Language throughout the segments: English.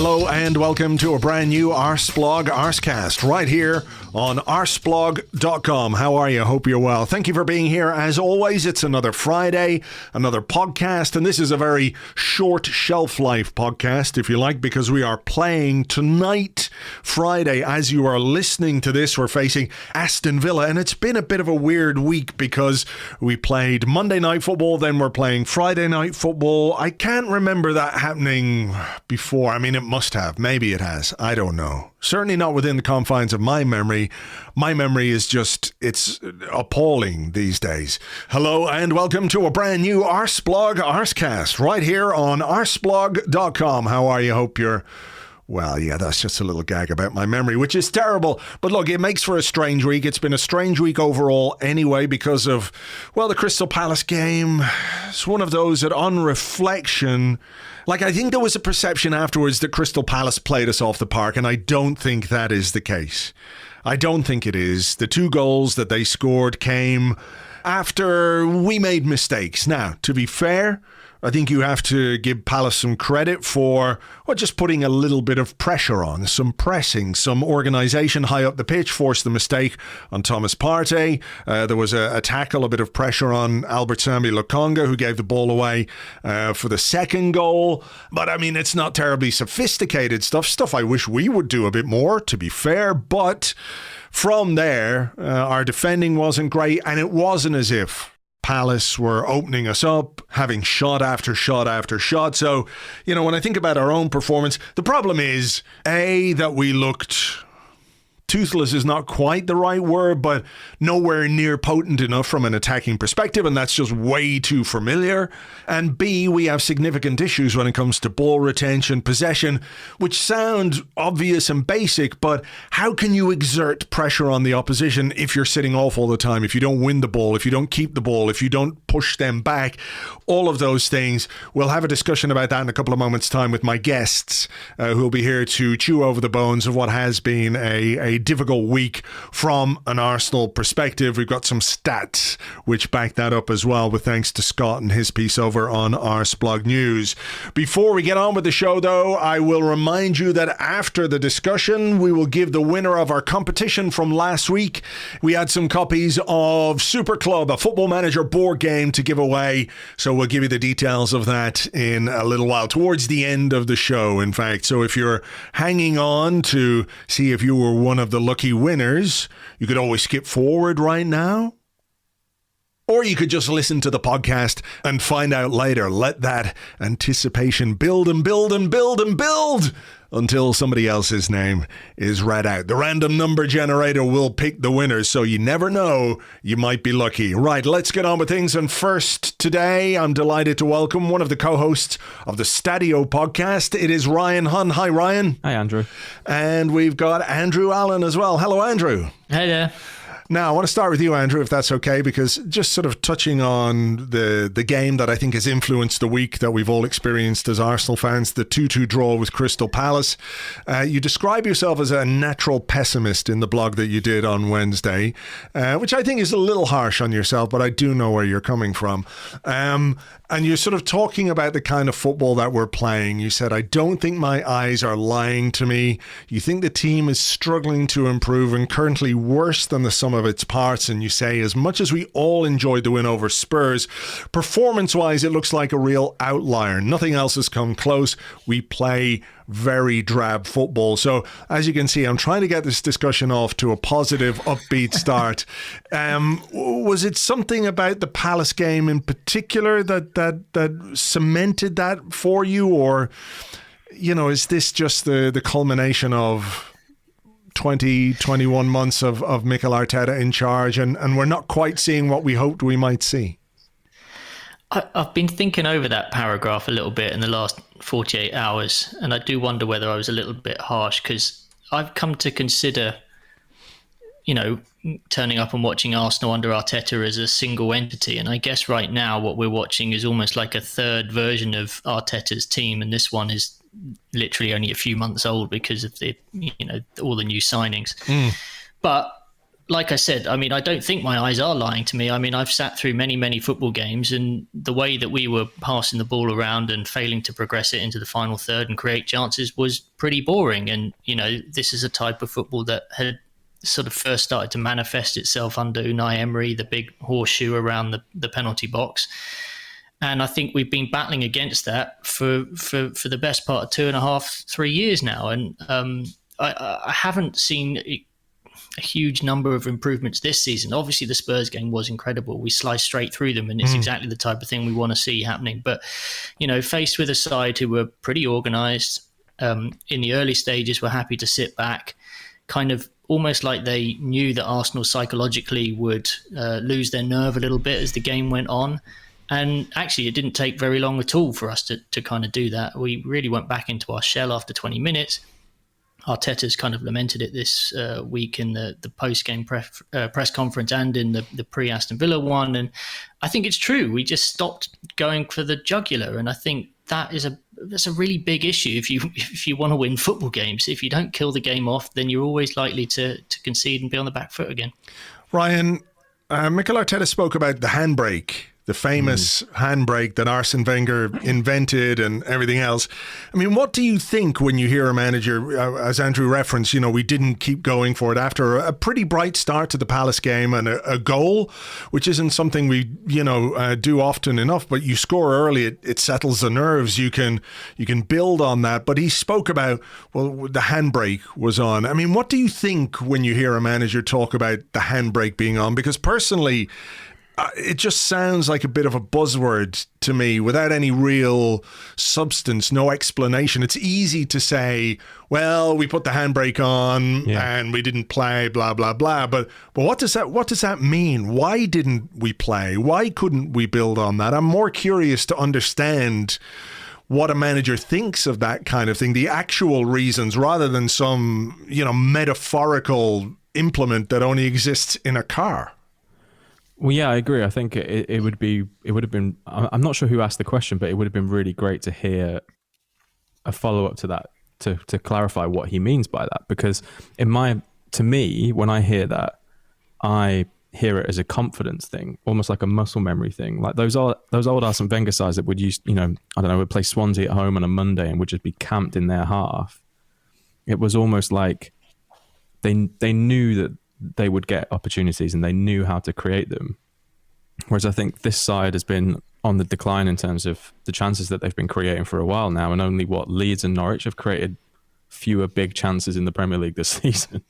Hello and welcome to a brand new Arseblog Arsecast right here on Arseblog.com. How are you? Hope you're well. Thank you for being here. As always, it's another Friday, another podcast, and this is a very short shelf life podcast, if you like, because we are playing tonight, Friday. As you are listening to this, we're facing Aston Villa, and it's been a bit of a weird week because we played Monday night football, then we're playing Friday night football. I can't remember that happening before. I mean, it must have. Maybe it has. I don't know. Certainly not within the confines of my memory. My memory is just, it's appalling these days. Hello and welcome to a brand new Arseblog Arsecast right here on Arseblog.com. How are you? Hope you're well. Yeah, that's just a little gag about my memory, which is terrible. But look, it makes for a strange week. It's been a strange week overall anyway because of, well, the Crystal Palace game. It's one of those that on reflection, like, I think there was a perception afterwards that Crystal Palace played us off the park, and I don't think that is the case. I don't think it is. The two goals that they scored came after we made mistakes. Now, to be fair, I think you have to give Palace some credit for just putting a little bit of pressure on, some pressing, some organisation high up the pitch, forced the mistake on Thomas Partey. There was a tackle, a bit of pressure on Albert Sambi Lokonga, who gave the ball away for the second goal. But I mean, it's not terribly sophisticated stuff I wish we would do a bit more, to be fair. But from there, our defending wasn't great, and it wasn't as if Palace were opening us up, having shot after shot after shot. So, you know, when I think about our own performance, the problem is, A, that we looked toothless is not quite the right word, but nowhere near potent enough from an attacking perspective, and that's just way too familiar. And B, we have significant issues when it comes to ball retention, possession, which sound obvious and basic, but how can you exert pressure on the opposition if you're sitting off all the time, if you don't win the ball, if you don't keep the ball, if you don't push them back, all of those things. We'll have a discussion about that in a couple of moments' time with my guests, who will be here to chew over the bones of what has been a difficult week from an Arsenal perspective. We've got some stats which back that up as well, with thanks to Scott and his piece over on Arseblog News. Before we get on with the show, though, I will remind you that after the discussion, we will give the winner of our competition from last week. We had some copies of Super Club, a Football Manager board game, to give away, so we'll give you the details of that in a little while, towards the end of the show, in fact. So if you're hanging on to see if you were one of the lucky winners, you could always skip forward right now, or you could just listen to the podcast and find out later. Let that anticipation build and build and build and build until somebody else's name is read out. The random number generator will pick the winners, so you never know, you might be lucky. Right, let's get on with things. And first today, I'm delighted to welcome one of the co-hosts of the Stadio podcast. It is Ryan Hunn. Hi, Ryan. Hi, Andrew. And we've got Andrew Allen as well. Hello, Andrew. Hey there. Now, I want to start with you, Andrew, if that's okay, because just sort of touching on the game that I think has influenced the week that we've all experienced as Arsenal fans, the 2-2 draw with Crystal Palace. You describe yourself as a natural pessimist in the blog that you did on Wednesday, which I think is a little harsh on yourself, but I do know where you're coming from. And you're sort of talking about the kind of football that we're playing. You said, I don't think my eyes are lying to me. You think the team is struggling to improve and currently worse than the sum of its parts. And you say, as much as we all enjoyed the win over Spurs, performance-wise, it looks like a real outlier. Nothing else has come close. We play very drab football. So as you can see, I'm trying to get this discussion off to a positive, upbeat start. Was it something about the Palace game in particular that cemented that for you? Or, you know, is this just the culmination of 21 months of Mikel Arteta in charge, and we're not quite seeing what we hoped we might see? I've been thinking over that paragraph a little bit in the last 48 hours, and I do wonder whether I was a little bit harsh, because I've come to consider, you know, turning up and watching Arsenal under Arteta as a single entity. And I guess right now what we're watching is almost like a third version of Arteta's team, and this one is literally only a few months old because of the, you know, all the new signings. But like I said, I mean, I don't think my eyes are lying to me. I mean, I've sat through many, many football games, and the way that we were passing the ball around and failing to progress it into the final third and create chances was pretty boring. And, this is a type of football that had sort of first started to manifest itself under Unai Emery, the big horseshoe around the penalty box. And I think we've been battling against that for the best part of 2.5, 3 years now. And I haven't seen a huge number of improvements this season. Obviously, the Spurs game was incredible. We sliced straight through them, and it's exactly the type of thing we want to see happening. But, faced with a side who were pretty organised in the early stages, were happy to sit back, kind of almost like they knew that Arsenal psychologically would lose their nerve a little bit as the game went on. And actually, it didn't take very long at all for us to kind of do that. We really went back into our shell after 20 minutes. Arteta's kind of lamented it this week in the post-game press conference and in the pre-Aston Villa one. And I think it's true. We just stopped going for the jugular. And I think that's a really big issue if you want to win football games. If you don't kill the game off, then you're always likely to concede and be on the back foot again. Ryan, Mikel Arteta spoke about the handbrake, the famous handbrake that Arsene Wenger invented and everything else. I mean, what do you think when you hear a manager, as Andrew referenced, we didn't keep going for it after a pretty bright start to the Palace game and a goal, which isn't something we, do often enough, but you score early, it settles the nerves. You can build on that. But he spoke about, well, the handbrake was on. I mean, what do you think when you hear a manager talk about the handbrake being on? Because personally, it just sounds like a bit of a buzzword to me without any real substance, no explanation. It's easy to say, well, we put the handbrake on and we didn't play, blah, blah, blah. But what does that mean? Why didn't we play? Why couldn't we build on that? I'm more curious to understand what a manager thinks of that kind of thing, the actual reasons, rather than some, metaphorical implement that only exists in a car. Well, yeah, I agree. I think it would have been, I'm not sure who asked the question, but it would have been really great to hear a follow-up to that, to clarify what he means by that. Because to me, when I hear that, I hear it as a confidence thing, almost like a muscle memory thing. Like those old Arsene Wenger sides that would use, would play Swansea at home on a Monday and would just be camped in their half. It was almost like they knew that they would get opportunities and they knew how to create them. Whereas I think this side has been on the decline in terms of the chances that they've been creating for a while now, and only Leeds and Norwich have created fewer big chances in the Premier League this season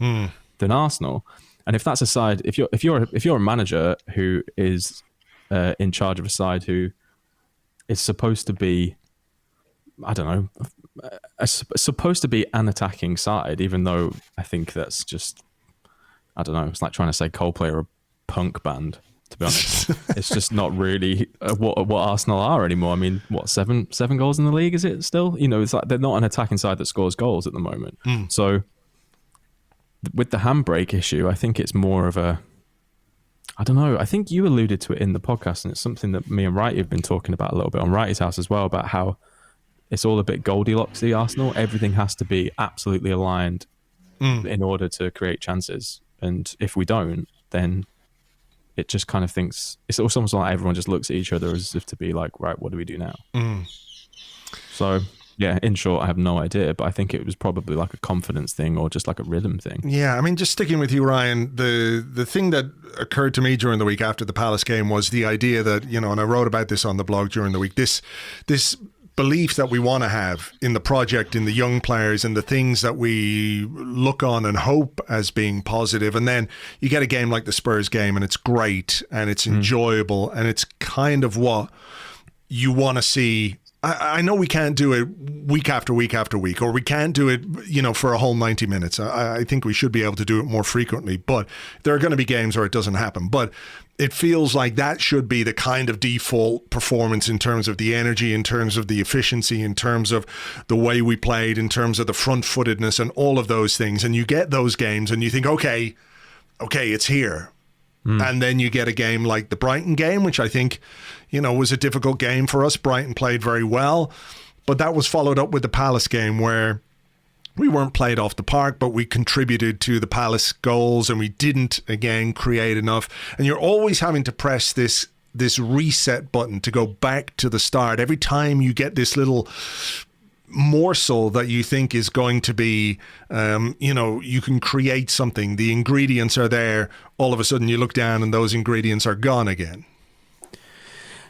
than Arsenal. And if that's a side, if you're a manager who is in charge of a side who is supposed to be, I don't know, supposed to be an attacking side, even though I think that's just, I don't know, it's like trying to say Coldplay are a punk band, to be honest. It's just not really what Arsenal are anymore. I mean, what, seven goals in the league, is it still? It's like they're not an attacking side that scores goals at the moment. So with the handbrake issue, I think it's more of a, I don't know, I think you alluded to it in the podcast, and it's something that me and Righty have been talking about a little bit on Righty's house as well, about how it's all a bit Goldilocks-y, Arsenal. Everything has to be absolutely aligned in order to create chances. And if we don't, then it just kind of thinks, it's almost like everyone just looks at each other as if to be like, right, what do we do now? So, yeah, in short, I have no idea, but I think it was probably like a confidence thing or just like a rhythm thing. Yeah, I mean, just sticking with you, Ryan, the thing that occurred to me during the week after the Palace game was the idea that, and I wrote about this on the blog during the week, this belief that we want to have in the project, in the young players, and the things that we look on and hope as being positive. And then you get a game like the Spurs game and it's great and it's enjoyable and it's kind of what you want to see. I know we can't do it week after week after week, or we can't do it, for a whole 90 minutes. I think we should be able to do it more frequently, but there are going to be games where it doesn't happen. But it feels like that should be the kind of default performance in terms of the energy, in terms of the efficiency, in terms of the way we played, in terms of the front-footedness and all of those things. And you get those games and you think, okay, it's here. And then you get a game like the Brighton game, which I think, was a difficult game for us. Brighton played very well, but that was followed up with the Palace game where we weren't played off the park, but we contributed to the Palace goals and we didn't, again, create enough. And you're always having to press this reset button to go back to the start. Every time you get this little morsel that you think is going to be, you can create something. The ingredients are there. All of a sudden you look down and those ingredients are gone again.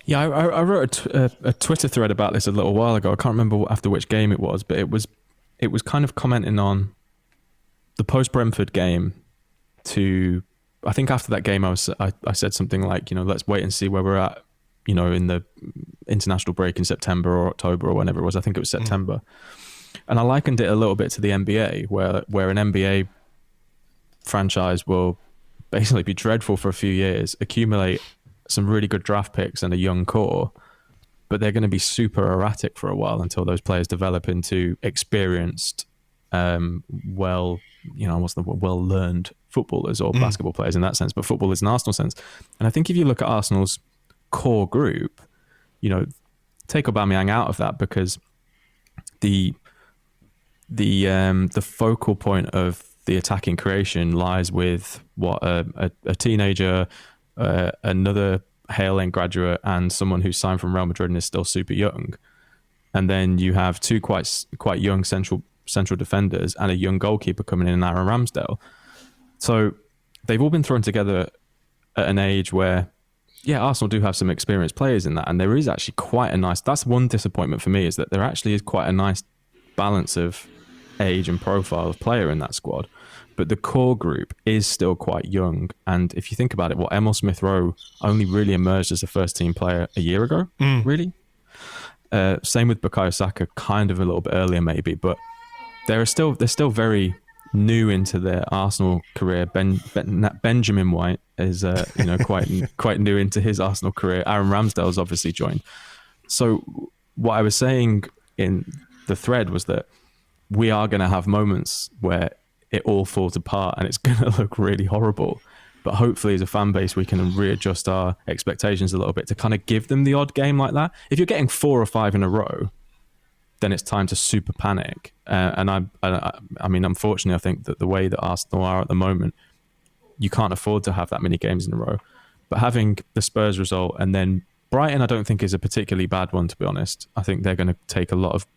Yeah, I wrote a Twitter thread about this a little while ago. I can't remember after which game it was, but it was kind of commenting on the post-Brentford game. I think after that game, I said something like, let's wait and see where we're at, in the international break in September or October or whenever it was. I think it was September. And I likened it a little bit to the NBA, where an NBA franchise will basically be dreadful for a few years, accumulate some really good draft picks and a young core, but they're going to be super erratic for a while until those players develop into experienced, well-learned footballers or basketball players in that sense, but footballers in Arsenal sense. And I think if you look at Arsenal's core group, take Aubameyang out of that, because the focal point of the attacking creation lies with a teenager, another Hale End graduate, and someone who's signed from Real Madrid and is still super young. And then you have two quite young central defenders and a young goalkeeper coming in, Aaron Ramsdale. So they've all been thrown together at an age where, Arsenal do have some experienced players in that, and there is actually quite a nice. That's one disappointment for me, is that there actually is quite a nice balance of age and profile of player in that squad. But the core group is still quite young. And if you think about it, Emile Smith-Rowe only really emerged as a first-team player a year ago, really. Same with Bukayo Saka, kind of a little bit earlier maybe, but they're still very new into their Arsenal career. Benjamin White is quite new into his Arsenal career. Aaron Ramsdale's obviously joined. So what I was saying in the thread was that we are going to have moments where it all falls apart and it's going to look really horrible. But hopefully as a fan base, we can readjust our expectations a little bit to kind of give them the odd game like that. If you're getting 4 or 5 in a row, then it's time to super panic. And I mean, unfortunately, I think that the way that Arsenal are at the moment, you can't afford to have that many games in a row. But having the Spurs result and then Brighton, I don't think is a particularly bad one, to be honest. I think they're going to take a lot of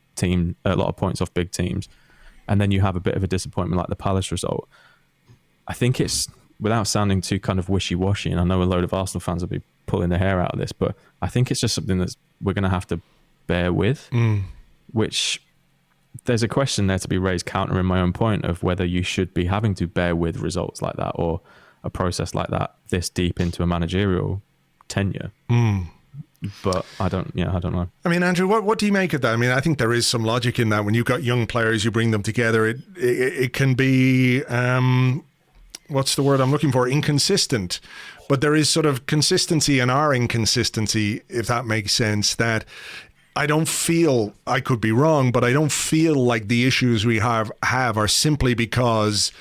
points off big teams. And then you have a bit of a disappointment like the Palace result. I think it's, without sounding too kind of wishy-washy, and I know a load of Arsenal fans will be pulling their hair out of this, but I think it's just something that we're going to have to bear with, which there's a question there to be raised countering my own point of whether you should be having to bear with results like that or a process like that this deep into a managerial tenure. But I don't know. I mean, Andrew, what do you make of that? I mean, I think there is some logic in that. When you've got young players, you bring them together. It can be, what's the word I'm looking for? Inconsistent. But there is sort of consistency in our inconsistency, if that makes sense, that I don't feel, I could be wrong, but I don't feel like the issues we have are simply because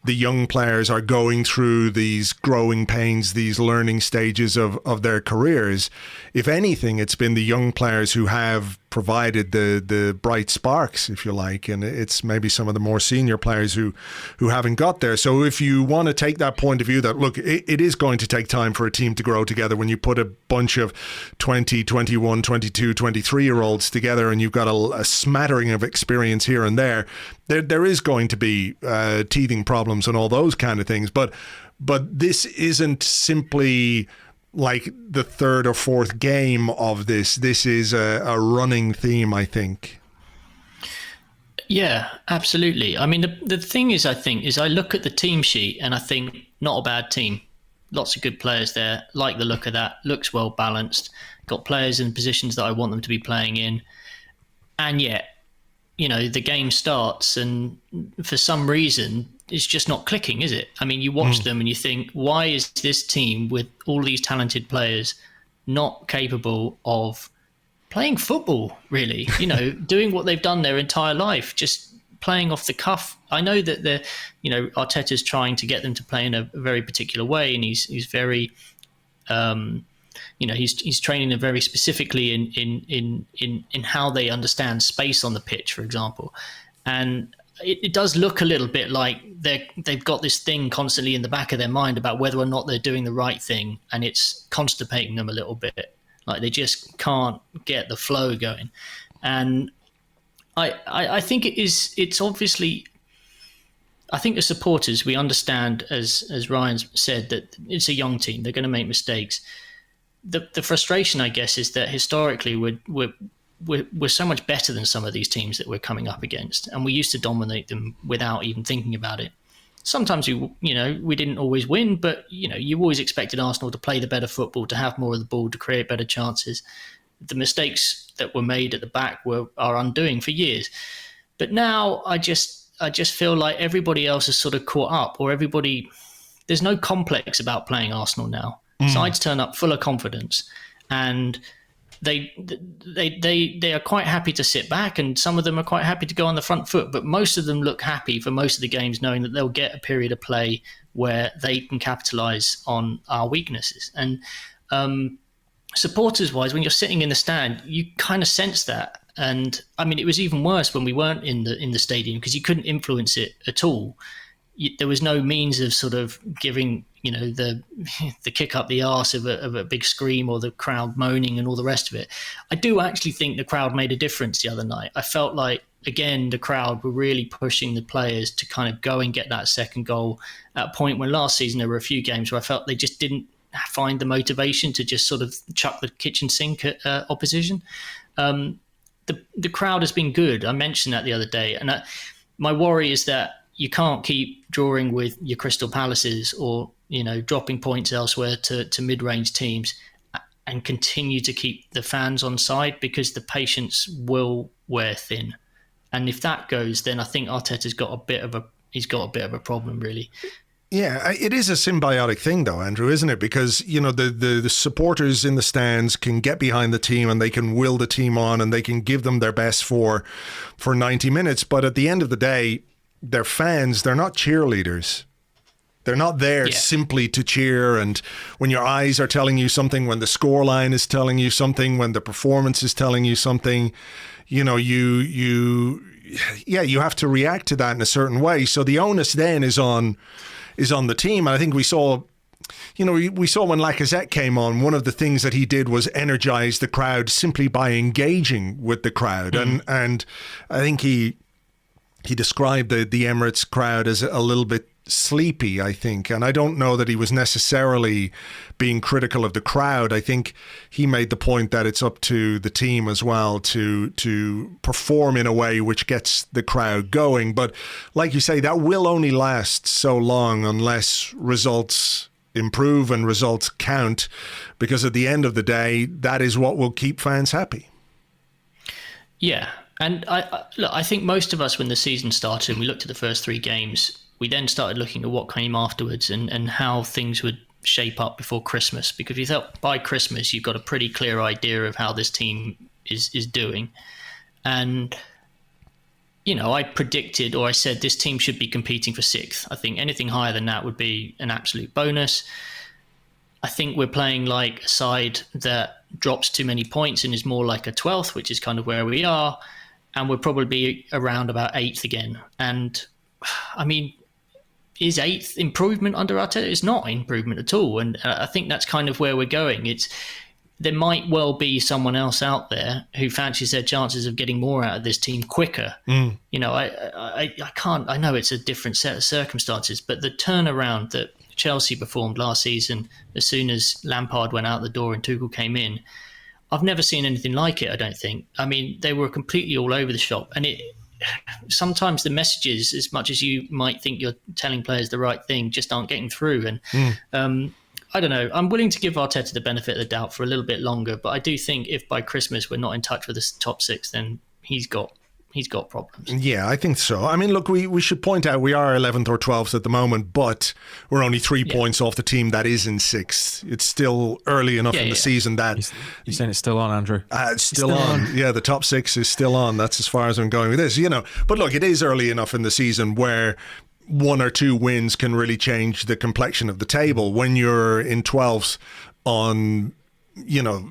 the young players are going through these growing pains, these learning stages of their careers. If anything, it's been the young players who have provided the bright sparks, if you like, and it's maybe some of the more senior players who haven't got there. So if you want to take that point of view that, look, it is going to take time for a team to grow together when you put a bunch of 20, 21, 22, 23-year-olds together and you've got a smattering of experience here and there is going to be teething problems and all those kind of things. But this isn't simply like the third or fourth game of this. This is a running theme, I think. Yeah, absolutely. I mean, the thing is, I look at the team sheet and I think not a bad team. Lots of good players there. Like the look of that. Looks well balanced. Got players in positions that I want them to be playing in. And yet, the game starts and for some reason it's just not clicking, is it? I mean, you watch them and you think, why is this team with all these talented players not capable of playing football, really? Doing what they've done their entire life, just playing off the cuff. I know that Arteta's trying to get them to play in a very particular way, and he's very he's training them very specifically in how they understand space on the pitch, for example. And it does look a little bit like they've got this thing constantly in the back of their mind about whether or not they're doing the right thing, and it's constipating them a little bit. Like they just can't get the flow going. And I think it's obviously, I think the supporters, we understand, as Ryan said, that it's a young team. They're going to make mistakes. The frustration, I guess, is that historically we're so much better than some of these teams that we're coming up against, and we used to dominate them without even thinking about it. Sometimes we didn't always win, but you always expected Arsenal to play the better football, to have more of the ball, to create better chances. The mistakes that were made at the back are undoing for years. But now I just feel like everybody else has sort of caught up, or there's no complex about playing Arsenal now. Sides turn up full of confidence, and they are quite happy to sit back, and some of them are quite happy to go on the front foot. But most of them look happy for most of the games, knowing that they'll get a period of play where they can capitalise on our weaknesses. And supporters-wise, when you're sitting in the stand, you kind of sense that. And I mean, it was even worse when we weren't in the stadium, because you couldn't influence it at all. There was no means of sort of giving the kick up the arse of a big scream, or the crowd moaning and all the rest of it. I do actually think the crowd made a difference the other night. I felt like, again, the crowd were really pushing the players to kind of go and get that second goal, at a point when last season there were a few games where I felt they just didn't find the motivation to just sort of chuck the kitchen sink at opposition. The crowd has been good. I mentioned that the other day, and my worry is that you can't keep drawing with your Crystal Palaces, or dropping points elsewhere to mid-range teams, and continue to keep the fans on side, because the patience will wear thin. And if that goes, then I think Arteta's got a bit of a problem, really. Yeah, it is a symbiotic thing, though, Andrew, isn't it? Because, the supporters in the stands can get behind the team, and they can will the team on, and they can give them their best for 90 minutes. But at the end of the day, they're fans. They're not cheerleaders. They're not there simply to cheer. And when your eyes are telling you something, when the scoreline is telling you something, when the performance is telling you something, you have to react to that in a certain way. So the onus then is on the team. And I think we saw when Lacazette came on, one of the things that he did was energize the crowd simply by engaging with the crowd. And I think he described the Emirates crowd as a little bit sleepy, I think. And I don't know that he was necessarily being critical of the crowd. I think he made the point that it's up to the team as well to perform in a way which gets the crowd going. But like you say, that will only last so long unless results improve and results count, because at the end of the day, that is what will keep fans happy. Yeah. And I think most of us, when the season started and we looked at the first three games, we then started looking at what came afterwards and how things would shape up before Christmas. Because we thought by Christmas, you've got a pretty clear idea of how this team is doing. And, I predicted, or I said, this team should be competing for sixth. I think anything higher than that would be an absolute bonus. I think we're playing like a side that drops too many points and is more like a 12th, which is kind of where we are. And we'll probably be around about 8th again. And I mean, is 8th improvement under Arteta? It's not improvement at all. And I think that's kind of where we're going. There might well be someone else out there who fancies their chances of getting more out of this team quicker. I can't, I know it's a different set of circumstances, but the turnaround that Chelsea performed last season, as soon as Lampard went out the door and Tuchel came in, I've never seen anything like it, I don't think. I mean, they were completely all over the shop. And sometimes the messages, as much as you might think you're telling players the right thing, just aren't getting through. And I don't know. I'm willing to give Arteta the benefit of the doubt for a little bit longer. But I do think if by Christmas we're not in touch with the top six, then he's got problems. Yeah, I think so. I mean, look, we should point out we are 11th or 12th at the moment, but we're only 3 points off the team that is in 6th. It's still early enough in the season that... You're saying it's still on, Andrew? It's still on. Yeah, the top 6 is still on. That's as far as I'm going with this, But look, it is early enough in the season where 1 or 2 wins can really change the complexion of the table. When you're in 12th on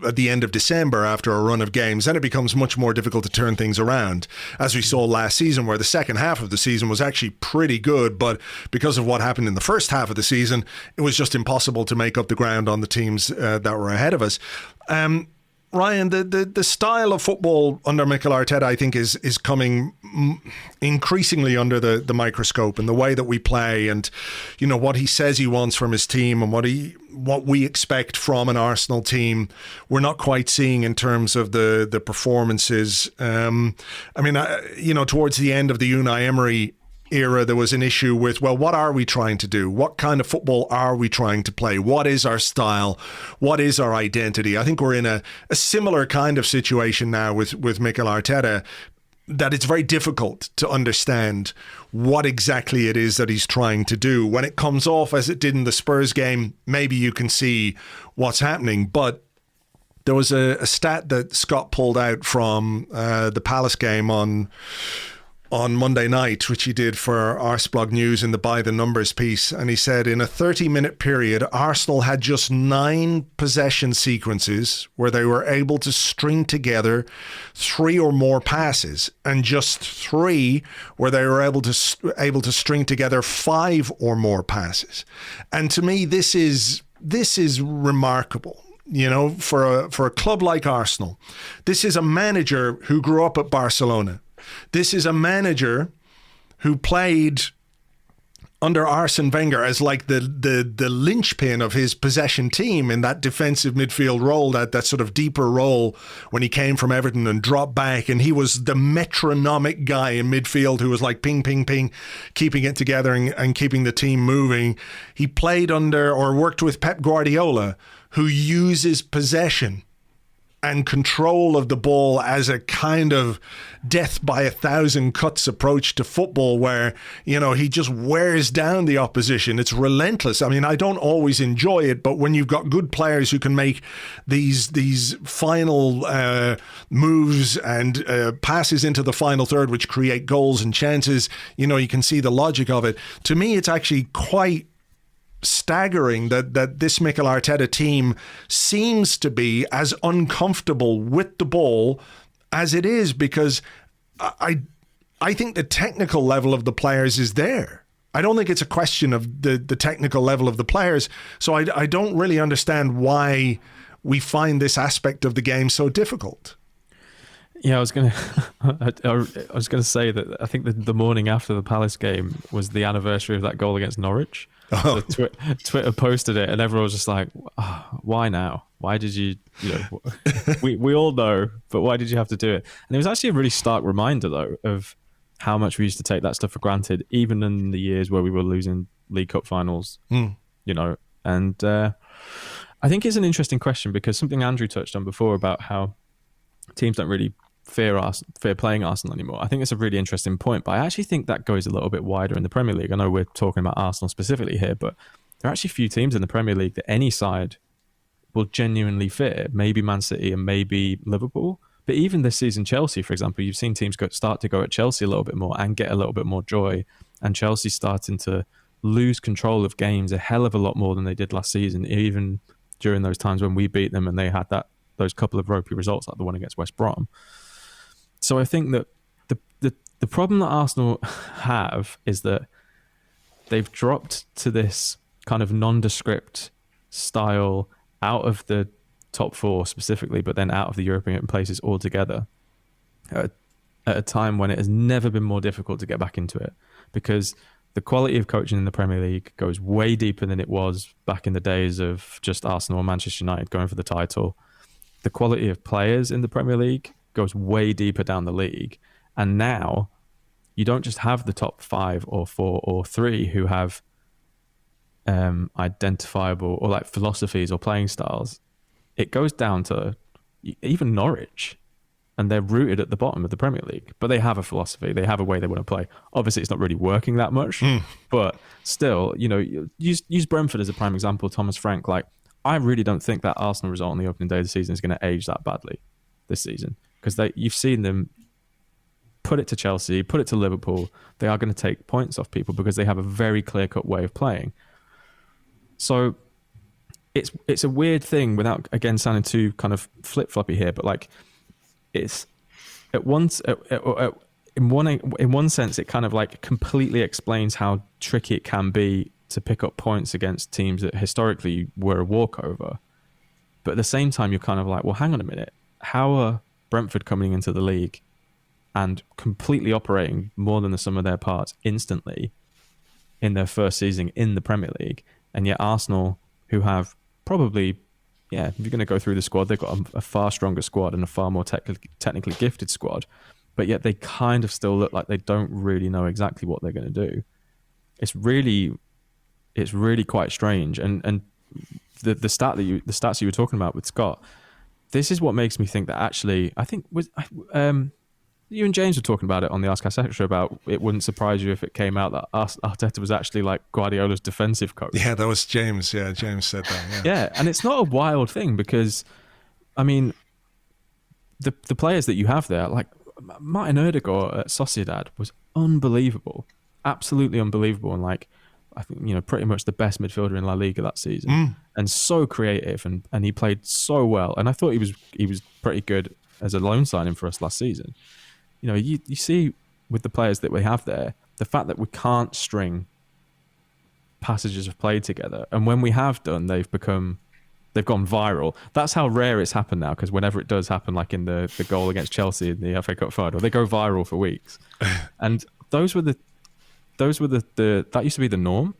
at the end of December after a run of games, then it becomes much more difficult to turn things around, as we saw last season, where the second half of the season was actually pretty good, but because of what happened in the first half of the season, it was just impossible to make up the ground on the teams that were ahead of us. Ryan, the style of football under Mikel Arteta, I think, is coming increasingly under the microscope, and the way that we play, and what he says he wants from his team, and what we expect from an Arsenal team, we're not quite seeing in terms of the performances. Towards the end of the Unai Emery era, there was an issue with, well, what are we trying to do? What kind of football are we trying to play? What is our style? What is our identity? I think we're in a similar kind of situation now with Mikel Arteta, that it's very difficult to understand what exactly it is that he's trying to do. When it comes off as it did in the Spurs game, maybe you can see what's happening. But there was a stat that Scott pulled out from the Palace game on Monday night, which he did for Arseblog News in the By the Numbers piece. And he said in a 30-minute period, Arsenal had just 9 possession sequences where they were able to string together 3 or more passes, and just 3 where they were able to string together 5 or more passes. And to me, this is remarkable. For a club like Arsenal. This is a manager who grew up at Barcelona. This is a manager who played under Arsene Wenger as like the linchpin of his possession team in that defensive midfield role, that sort of deeper role when he came from Everton and dropped back. And he was the metronomic guy in midfield who was like ping, ping, ping, keeping it together and keeping the team moving. He played under or worked with Pep Guardiola, who uses possession and control of the ball as a kind of death by 1,000 cuts approach to football, where, he just wears down the opposition. It's relentless. I mean, I don't always enjoy it, but when you've got good players who can make these final moves and passes into the final third, which create goals and chances, you can see the logic of it. To me, it's actually quite staggering that this Mikel Arteta team seems to be as uncomfortable with the ball as it is, because I think the technical level of the players is there. I don't think it's a question of the technical level of the players. So I don't really understand why we find this aspect of the game so difficult. Yeah, I was gonna say that I think the morning after the Palace game was the anniversary of that goal against Norwich. Oh. So Twitter posted it, and everyone was just like, "Why now? Why did you? We all know, but why did you have to do it?" And it was actually a really stark reminder, though, of how much we used to take that stuff for granted, even in the years where we were losing League Cup finals. And I think it's an interesting question, because something Andrew touched on before about how teams don't really fear playing Arsenal anymore. I think it's a really interesting point, but I actually think that goes a little bit wider in the Premier League. I know we're talking about Arsenal specifically here, but there are actually few teams in the Premier League that any side will genuinely fear. Maybe Man City and maybe Liverpool, but even this season, Chelsea, for example, you've seen teams start to go at Chelsea a little bit more and get a little bit more joy, and Chelsea starting to lose control of games a hell of a lot more than they did last season, even during those times when we beat them and they had those couple of ropey results like the one against West Brom. So I think that the problem that Arsenal have is that they've dropped to this kind of nondescript style out of the top 4 specifically, but then out of the European places altogether at a time when it has never been more difficult to get back into it, because the quality of coaching in the Premier League goes way deeper than it was back in the days of just Arsenal or Manchester United going for the title. The quality of players in the Premier League goes way deeper down the league. And now you don't just have the top 5 or 4 or 3 who have identifiable or like philosophies or playing styles. It goes down to even Norwich, and they're rooted at the bottom of the Premier League, but they have a philosophy. They have a way they want to play. Obviously, it's not really working that much, but still, use Brentford as a prime example. Thomas Frank, I really don't think that Arsenal result on the opening day of the season is going to age that badly this season, because you've seen them put it to Chelsea, put it to Liverpool. They are going to take points off people because they have a very clear-cut way of playing. So it's a weird thing without again sounding too kind of flip floppy here, but like it's at once in one sense it kind of like completely explains how tricky it can be to pick up points against teams that historically were a walkover. But at the same time, you're kind of like, well, hang on a minute. How are Brentford coming into the league and completely operating more than the sum of their parts instantly in their first season in the Premier League? And yet Arsenal, who have probably, if you're going to go through the squad, they've got a far stronger squad and a far more technically gifted squad. But yet they kind of still look like they don't really know exactly what they're going to do. It's really quite strange. And the stats you were talking about with Scott, this is what makes me think that actually, I think you and James were talking about it on the Arsecast Extra about it wouldn't surprise you if it came out that Arteta was actually like Guardiola's defensive coach. Yeah, that was James. Yeah, James said that. Yeah, and it's not a wild thing because, I mean, the players that you have there, like Martin Odegaard at Sociedad was unbelievable, absolutely unbelievable, and like I think pretty much the best midfielder in La Liga that season, and so creative, and he played so well, and I thought he was pretty good as a loan signing for us last season. You see with the players that we have there, the fact that we can't string passages of play together, and when we have done, they've gone viral. That's how rare it's happened now, because whenever it does happen, like in the goal against Chelsea in the FA Cup final, they go viral for weeks. And that used to be the norm.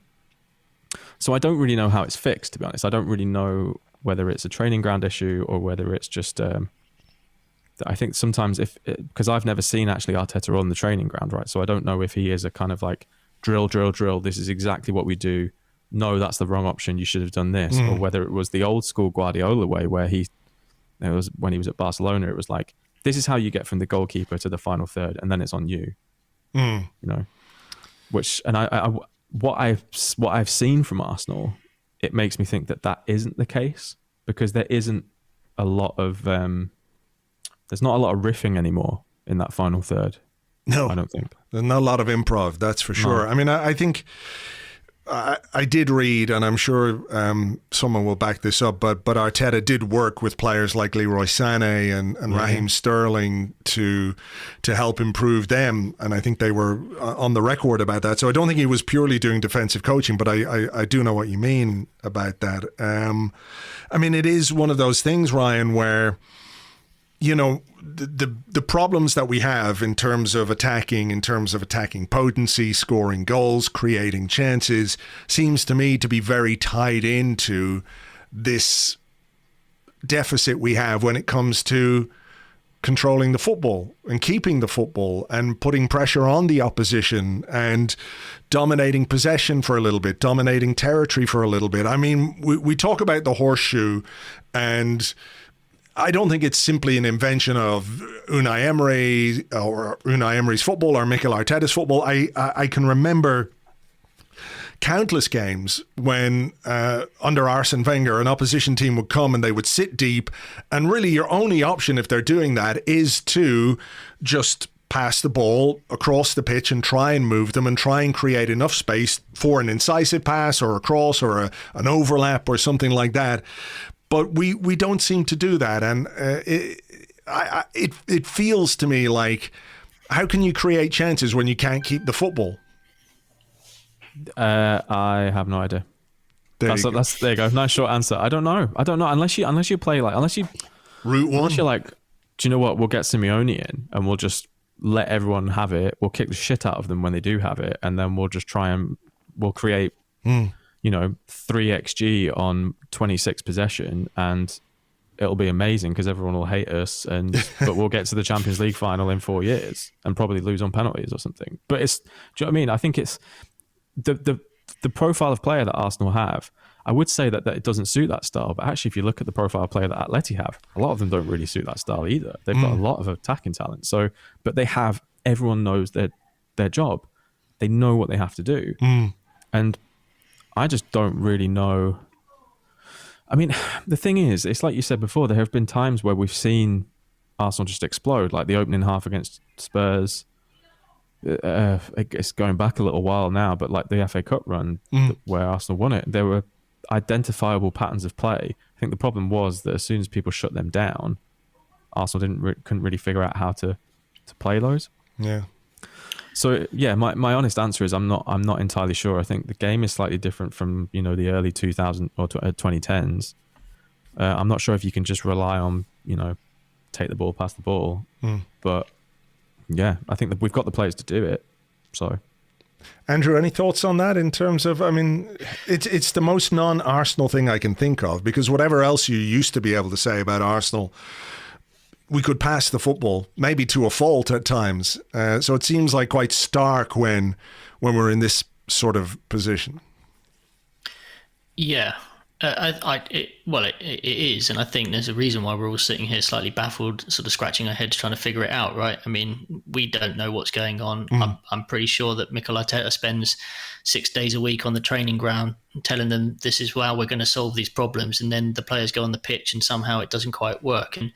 So I don't really know how it's fixed, to be honest. I don't really know whether it's a training ground issue or whether it's just I think sometimes because I've never seen actually Arteta on the training ground, right? So I don't know if he is a kind of like drill. This is exactly what we do. No, that's the wrong option. You should have done this. Or whether it was the old school Guardiola way where when he was at Barcelona, it was like, this is how you get from the goalkeeper to the final third, and then it's on you. Which, and what I've seen from Arsenal, it makes me think that isn't the case, because there isn't a lot of there's not a lot of riffing anymore in that final third. No, I don't think there's not a lot of improv. That's for sure. No. I mean, I think I did read, and I'm sure someone will back this up, but Arteta did work with players like Leroy Sané and Raheem Sterling to help improve them, and I think they were on the record about that. So I don't think he was purely doing defensive coaching, but I do know what you mean about that. I mean, it is one of those things, Ryan, where the problems that we have in terms of attacking potency, scoring goals, creating chances, seems to me to be very tied into this deficit we have when it comes to controlling the football and keeping the football and putting pressure on the opposition and dominating possession for a little bit, dominating territory for a little bit. I mean, we talk about the horseshoe, and I don't think it's simply an invention of Unai Emery or Unai Emery's football or Mikel Arteta's football. I can remember countless games when under Arsene Wenger, an opposition team would come and they would sit deep, and really your only option if they're doing that is to just pass the ball across the pitch and try and move them and try and create enough space for an incisive pass or a cross or an overlap or something like that. But we don't seem to do that, and it feels to me like, how can you create chances when you can't keep the football? I have no idea. There you go. Nice short answer. I don't know. Unless you play route one. Unless you're like, do you know what? We'll get Simeone in, and we'll just let everyone have it. We'll kick the shit out of them when they do have it, and then we'll just we'll create. 3xG on 26 possession, and it'll be amazing because everyone will hate us, but we'll get to the Champions League final in 4 years and probably lose on penalties or something. But do you know what I mean? I think it's the profile of player that Arsenal have. I would say that it doesn't suit that style, but actually if you look at the profile of player that Atleti have, a lot of them don't really suit that style either. They've got a lot of attacking talent. So, but everyone knows their job. They know what they have to do. And I just don't really know. I mean, the thing is, it's like you said before, there have been times where we've seen Arsenal just explode, like the opening half against Spurs. It's going back a little while now, but like the FA Cup run where Arsenal won it, identifiable patterns of play. I think the problem was that as soon as people shut them down, Arsenal couldn't really figure out how to play those. Yeah. So yeah, my honest answer is I'm not entirely sure. I think the game is slightly different from the early 2000 or 2010s. I'm not sure if you can just rely on take the ball, pass the ball. But yeah, I think that we've got the players to do it. So, Andrew, any thoughts on that in terms of, I mean, it's the most non-Arsenal thing I can think of, because whatever else you used to be able to say about Arsenal, we could pass the football, maybe to a fault at times. So it seems like quite stark when we're in this sort of position. Yeah. It is, and I think there's a reason why we're all sitting here slightly baffled, sort of scratching our heads trying to figure it out, right? I mean, we don't know what's going on. I'm pretty sure that Mikel Arteta spends 6 days a week on the training ground telling them this is how we're going to solve these problems, and then the players go on the pitch and somehow it doesn't quite work. And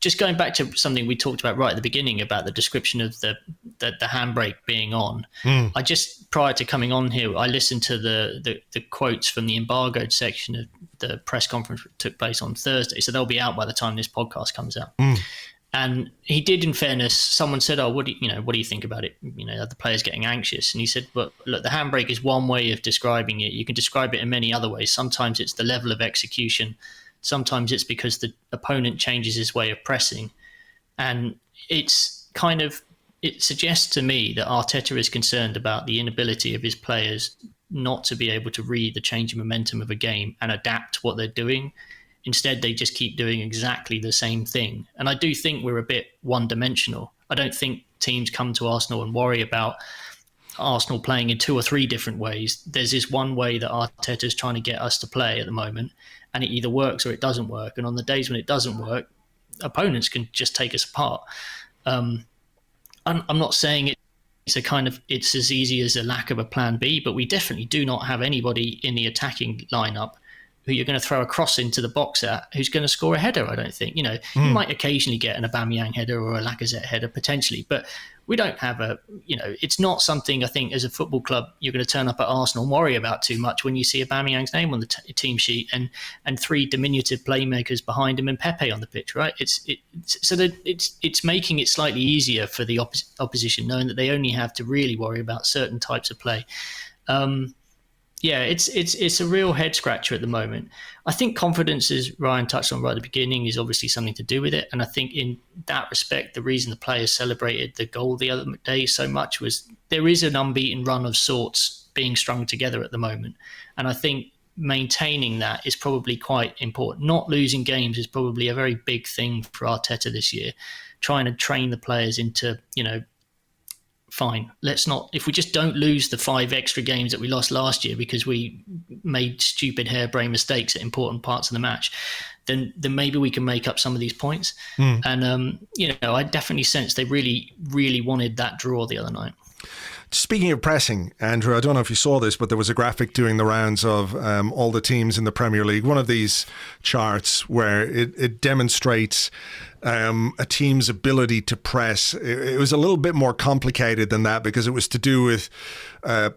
just going back to something we talked about right at the beginning about the description of the handbrake being on, I just, prior to coming on here, I listened to the quotes from the embargoed section of the press conference that took place on Thursday, so they'll be out by the time this podcast comes out. And he did, in fairness, someone said, "Oh, what do you think about it? Are the players getting anxious?" And he said, "Well, look, the handbrake is one way of describing it. You can describe it in many other ways. Sometimes it's the level of execution. Sometimes it's because the opponent changes his way of pressing." And it suggests to me that Arteta is concerned about the inability of his players not to be able to read the changing momentum of a game and adapt what they're doing. Instead, they just keep doing exactly the same thing. And I do think we're a bit one-dimensional. I don't think teams come to Arsenal and worry about Arsenal playing in 2 or 3 different ways. There's this one way that Arteta's trying to get us to play at the moment, and it either works or it doesn't work. And on the days when it doesn't work, opponents can just take us apart. I'm not saying it's as easy as a lack of a plan B, but we definitely do not have anybody in the attacking lineup who you're going to throw a cross into the box at who's going to score a header, I don't think. You might occasionally get an Aubameyang header or a Lacazette header potentially, but we don't have it's not something I think as a football club you're going to turn up at Arsenal and worry about too much when you see Aubameyang's name on the team sheet and 3 diminutive playmakers behind him and Pepe on the pitch, right? It's making it slightly easier for the opposition, knowing that they only have to really worry about certain types of play. It's a real head scratcher at the moment. I think confidence, as Ryan touched on right at the beginning, is obviously something to do with it. And I think in that respect, the reason the players celebrated the goal the other day so much was there is an unbeaten run of sorts being strung together at the moment. And I think maintaining that is probably quite important. Not losing games is probably a very big thing for Arteta this year. Trying to train the players into, fine, let's not, if we just don't lose the 5 extra games that we lost last year because we made stupid harebrained mistakes at important parts of the match, then maybe we can make up some of these points. And I definitely sense they really, really wanted that draw the other night. Speaking of pressing, Andrew, I don't know if you saw this, but there was a graphic doing the rounds of all the teams in the Premier League. One of these charts where it demonstrates a team's ability to press. It was a little bit more complicated than that because it was to do with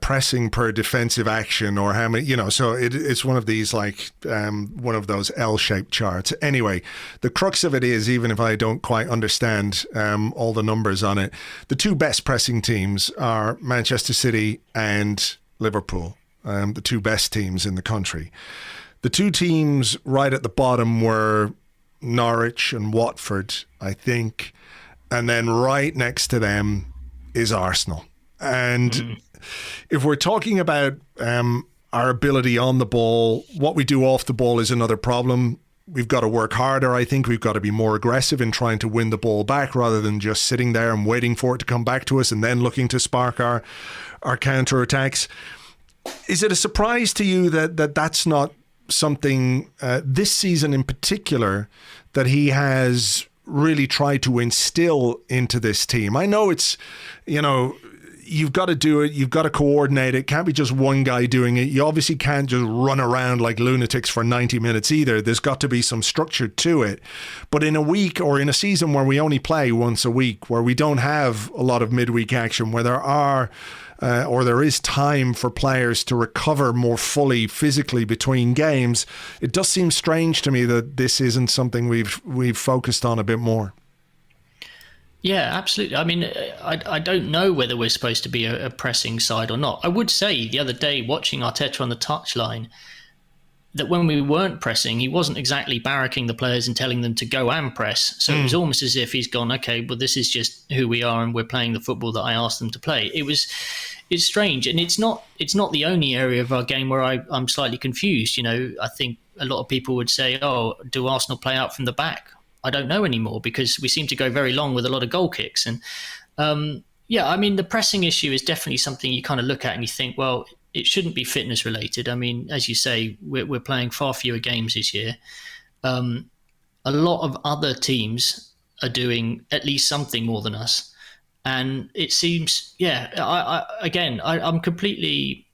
pressing per defensive action or how many, so it's one of these one of those L-shaped charts. Anyway, the crux of it is, even if I don't quite understand all the numbers on it, the 2 best pressing teams are Manchester City and Liverpool, the 2 best teams in the country. The 2 teams right at the bottom were Norwich and Watford, I think, and then right next to them is Arsenal. And if we're talking about our ability on the ball, what we do off the ball is another problem. We've got to work harder. I think we've got to be more aggressive in trying to win the ball back rather than just sitting there and waiting for it to come back to us and then looking to spark our counter-attacks. Is it a surprise to you that that's not something this season in particular that he has really tried to instill into this team? I know it's, you've got to do it. You've got to coordinate it. It can't be just one guy doing it. You obviously can't just run around like lunatics for 90 minutes either. There's got to be some structure to it. But in a week or in a season where we only play once a week, where we don't have a lot of midweek action, where there are or there is time for players to recover more fully physically between games, it does seem strange to me that this isn't something we've focused on a bit more. Yeah, absolutely. I mean, I don't know whether we're supposed to be a pressing side or not. I would say the other day, watching Arteta on the touchline, that when we weren't pressing, he wasn't exactly barracking the players and telling them to go and press. So it was almost as if he's gone, okay, well, this is just who we are and we're playing the football that I asked them to play. It's strange. And it's not the only area of our game where I'm slightly confused. You know, I think a lot of people would say, oh, do Arsenal play out from the back? I don't know anymore, because we seem to go very long with a lot of goal kicks. And I mean, the pressing issue is definitely something you kind of look at and you think, well, it shouldn't be fitness related. I mean, as you say, we're playing far fewer games this year. A lot of other teams are doing at least something more than us. And it seems, I'm completely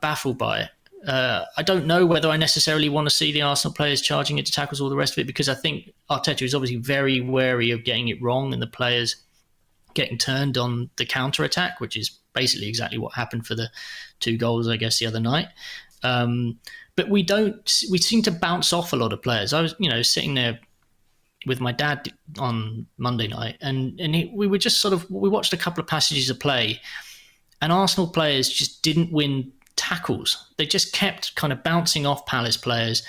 baffled by it. I don't know whether I necessarily want to see the Arsenal players charging into tackles, all the rest of it, because I think Arteta is obviously very wary of getting it wrong and the players getting turned on the counter-attack, which is basically exactly what happened for the 2 goals, I guess, the other night. But we seem to bounce off a lot of players. I was, sitting there with my dad on Monday night, and we were just we watched a couple of passages of play, and Arsenal players just didn't win tackles. They just kept kind of bouncing off Palace players,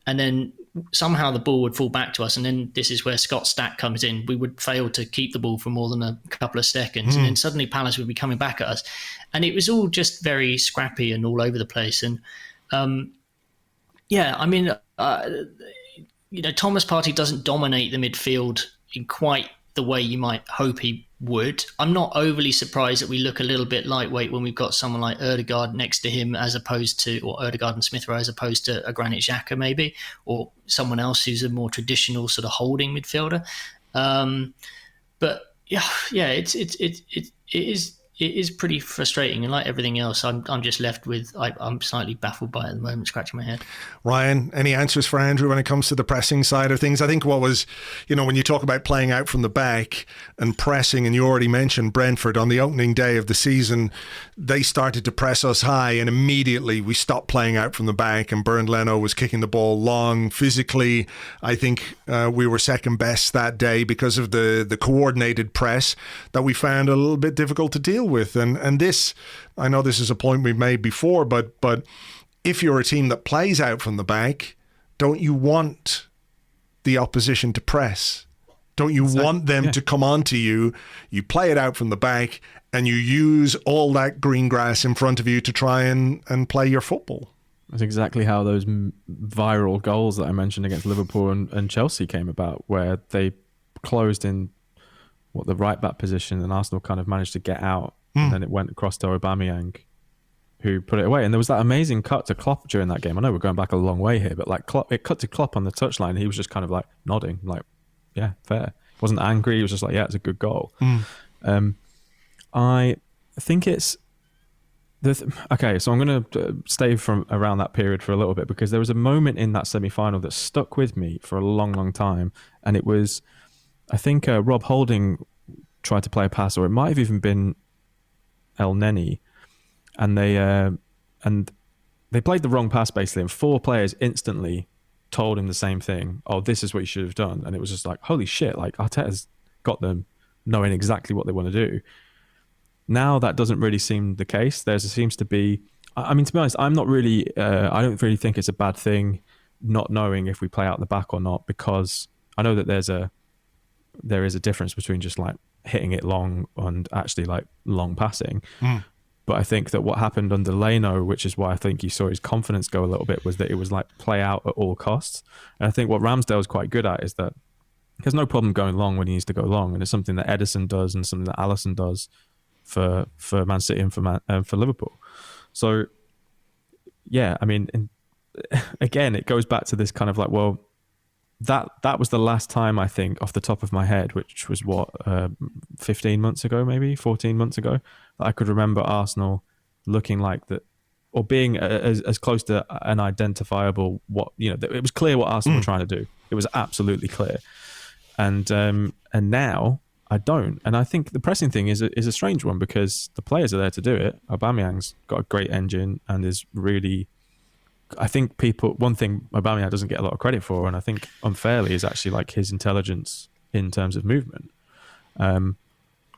and then somehow the ball would fall back to us, and then this is where Scott Stack comes in. We would fail to keep the ball for more than a couple of seconds, and then suddenly Palace would be coming back at us, and it was all just very scrappy and all over the place. And Thomas Partey doesn't dominate the midfield in quite the way you might hope he would. I'm not overly surprised that we look a little bit lightweight when we've got someone like Ødegaard next to him, or Ødegaard and Smith Rowe, as opposed to a Granit Xhaka maybe, or someone else who's a more traditional sort of holding midfielder. It is pretty frustrating, and like everything else, I'm just left with I'm slightly baffled by it at the moment, scratching my head. Ryan, any answers for Andrew when it comes to the pressing side of things? I think what was, when you talk about playing out from the back and pressing, and you already mentioned Brentford on the opening day of the season, they started to press us high, and immediately we stopped playing out from the back, and Bernd Leno was kicking the ball long. Physically, I think we were second best that day because of the coordinated press that we found a little bit difficult to deal with. And this, I know this is a point we've made before, but if you're a team that plays out from the back, don't you want the opposition to press? Don't you want them to come onto you? You play it out from the back and you use all that green grass in front of you to try and play your football. That's exactly how those viral goals that I mentioned against Liverpool and Chelsea came about, where they closed in the right back position, and Arsenal kind of managed to get out, and then it went across to Aubameyang, who put it away. And there was that amazing cut to Klopp during that game. I know we're going back a long way here, but it cut to Klopp on the touchline, and he was just kind of like nodding, like, yeah, fair. Wasn't angry. He was just like, yeah, it's a good goal. I think it's okay. So I'm going to stay from around that period for a little bit, because there was a moment in that semi-final that stuck with me for a long, long time, and it was, I think Rob Holding tried to play a pass, or it might have even been El Neni, and they played the wrong pass basically, and 4 players instantly told him the same thing. Oh, this is what you should have done. And it was just like, holy shit, like Arteta's got them knowing exactly what they want to do. Now that doesn't really seem the case. There seems to be, I mean, to be honest, I'm not really, I don't really think it's a bad thing not knowing if we play out the back or not, because I know that there is a difference between just like hitting it long and actually like long passing. But I think that what happened under Leno, which is why I think you saw his confidence go a little bit, was that it was like play out at all costs. And I think what Ramsdale's quite good at is that he has no problem going long when he needs to go long. And it's something that Edison does and something that Alisson does for Man City and for Liverpool. So, yeah, I mean, again, it goes back to this kind of like, well, that was the last time, I think, off the top of my head, which was 15 months ago, maybe 14 months ago, that I could remember Arsenal looking like that, or being as close to an identifiable it was clear what Arsenal were trying to do. It was absolutely clear, and now I don't. And I think the pressing thing is a strange one, because the players are there to do it. Aubameyang's got a great engine and is really, I think one thing Aubameyang doesn't get a lot of credit for, and I think unfairly, is actually like his intelligence in terms of movement.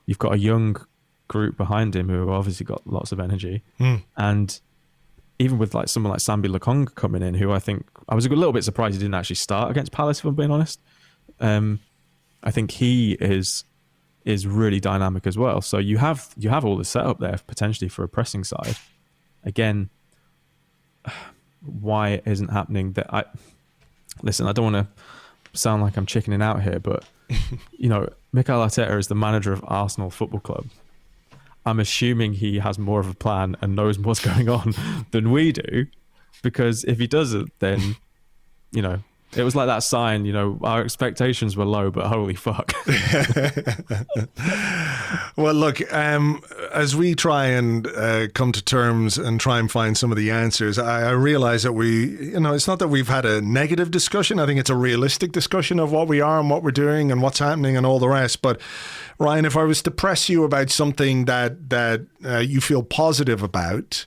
You've got a young group behind him who have obviously got lots of energy, and even with like someone like Sambi Lokong coming in, who I think I was a little bit surprised he didn't actually start against Palace, if I'm being honest. I think he is really dynamic as well. So you have all the setup there potentially for a pressing side. Again, why it isn't happening? I don't want to sound like I'm chickening out here, but Mikel Arteta is the manager of Arsenal Football Club. I'm assuming he has more of a plan and knows what's going on than we do, because if he doesn't, then it was like that sign, our expectations were low, but holy fuck. Well, look, as we try and come to terms and try and find some of the answers, I realize that it's not that we've had a negative discussion. I think it's a realistic discussion of what we are and what we're doing and what's happening and all the rest. But Ryan, if I was to press you about something that you feel positive about,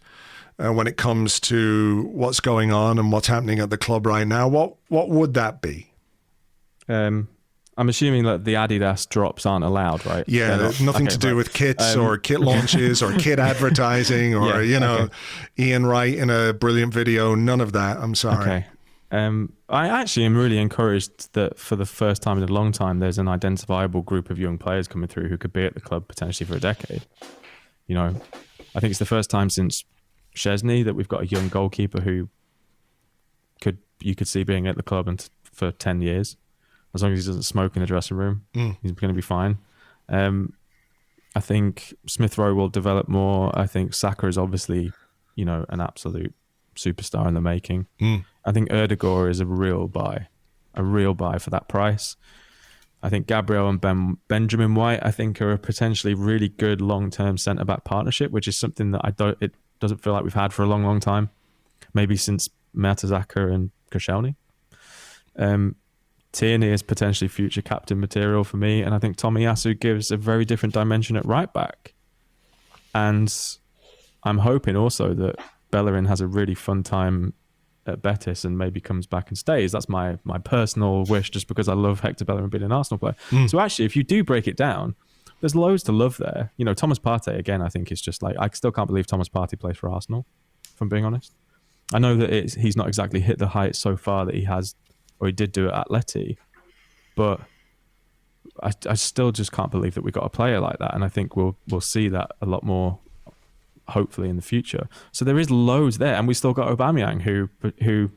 when it comes to what's going on and what's happening at the club right now, what would that be? I'm assuming that the Adidas drops aren't allowed, right? Yeah, nothing to do with kits or kit launches or kit advertising or, Ian Wright in a brilliant video. None of that. I'm sorry. Okay. I actually am really encouraged that for the first time in a long time, there's an identifiable group of young players coming through who could be at the club potentially for a decade. I think it's the first time since Szczesny that we've got a young goalkeeper who you could see being at the club for 10 years. As long as he doesn't smoke in the dressing room, he's going to be fine. I think Smith Rowe will develop more. I think Saka is obviously, an absolute superstar in the making. I think Erdegaard is a real buy for that price. I think Gabriel and Benjamin White, I think, are a potentially really good long-term centre-back partnership, which is something that it doesn't feel like we've had for a long, long time. Maybe since Mertesacker and Koscielny. Tierney is potentially future captain material for me, and I think Tomiyasu gives a very different dimension at right back. And I'm hoping also that Bellerin has a really fun time at Betis and maybe comes back and stays. That's my personal wish, just because I love Hector Bellerin being an Arsenal player. So actually, if you do break it down, there's loads to love there. Thomas Partey, again, I think is just like, I still can't believe Thomas Partey plays for Arsenal, if I'm being honest. I know that he's not exactly hit the heights so far that he has, or he did do at Atleti, but I still just can't believe that we got a player like that. And I think we'll see that a lot more, hopefully, in the future. So there is loads there, and we still got Aubameyang, who